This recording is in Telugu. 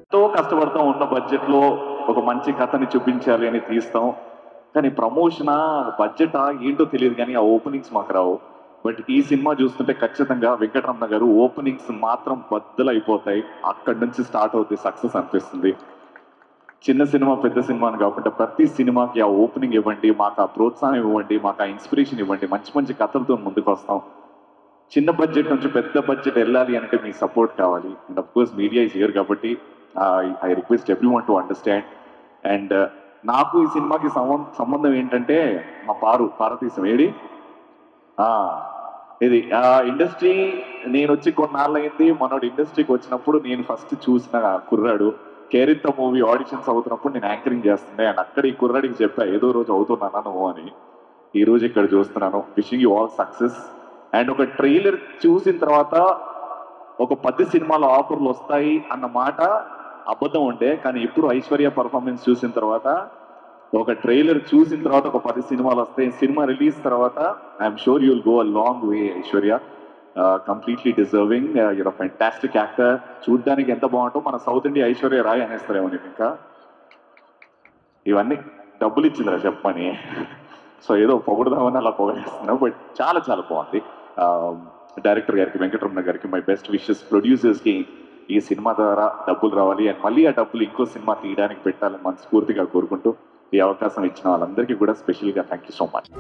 ఎంతో కష్టపడతాం, ఉన్న బడ్జెట్లో ఒక మంచి కథని చూపించాలి అని తీస్తాం. కానీ ప్రమోషనా, బడ్జెటా ఏంటో తెలియదు కానీ ఆ ఓపెనింగ్స్ మాకు రావు. బట్ ఈ సినిమా చూస్తుంటే ఖచ్చితంగా వెంకటరమణ గారు ఓపెనింగ్స్ మాత్రం బద్దలైపోతాయి. అక్కడి నుంచి స్టార్ట్ అవుతాయి సక్సెస్ అనిపిస్తుంది. చిన్న సినిమా పెద్ద సినిమా అని కాకుండా ప్రతి సినిమాకి ఆ ఓపెనింగ్ ఇవ్వండి, మాకు ఆ ప్రోత్సాహం ఇవ్వండి, మాకు ఆ ఇన్స్పిరేషన్ ఇవ్వండి, మంచి మంచి కథలతో ముందుకు వస్తాం. చిన్న బడ్జెట్ నుంచి పెద్ద బడ్జెట్ వెళ్ళాలి అంటే మీ సపోర్ట్ కావాలి. And of course media is here కాబట్టి I request everyone to understand. And నాకు ఈ సినిమాకి సంబంధం ఏంటంటే మా పార్వతీశం ఏడి ఆ, ఇది ఇండస్ట్రీ నేను వచ్చి కొన్నాళ్ళైంది. మనోడు ఇండస్ట్రీకి వచ్చినప్పుడు నేను ఫస్ట్ చూసిన కుర్రాడు. కేరిత్త మూవీ ఆడిషన్స్ అవుతున్నప్పుడు నేను యాంకరింగ్ చేస్తుండే. అండ్ అక్కడ ఈ కుర్రాడికి చెప్పా ఏదో రోజు అవుతున్నానా నువ్వు అని. ఈ రోజు ఇక్కడ చూస్తున్నాను. Wishing you all success. And ఒక ట్రైలర్ చూసిన తర్వాత ఒక 10 సినిమాల ఆఫర్లు వస్తాయి అన్న మాట అబద్ధం ఉండే, కానీ ఇప్పుడు ఐశ్వర్య పర్ఫార్మెన్స్ చూసిన తర్వాత, ఒక ట్రైలర్ చూసిన తర్వాత ఒక 10 సినిమాలు వస్తాయి. సినిమా రిలీజ్ తర్వాత I'm sure you'll go a long way Aishwarya. Completely deserving. You're fantastic actor. చూడ్డానికి ఎంత బాగుంటో మన సౌత్ ఇండియా ఐశ్వర్య రాయ్ అనేస్తారేమో నేను ఇంకా. ఇవన్నీ డబ్బులు ఇచ్చిందిరా చెప్పని. సో ఏదో పొగడదామని అలా పొగడేస్తున్నావు, బట్ చాలా చాలా బాగుంది. డైరెక్టర్ గారికి, వెంకటరమణ గారికి మై బెస్ట్ విషెస్. ప్రొడ్యూసర్స్కి ఈ సినిమా ద్వారా డబ్బులు రావాలి అండ్ మళ్ళీ ఆ డబ్బులు ఇంకో సినిమా తీయడానికి పెట్టాలని మనస్ఫూర్తిగా కోరుకుంటూ ఈ అవకాశం ఇచ్చిన వాళ్ళందరికీ కూడా స్పెషల్గా థ్యాంక్ యూ సో మచ్.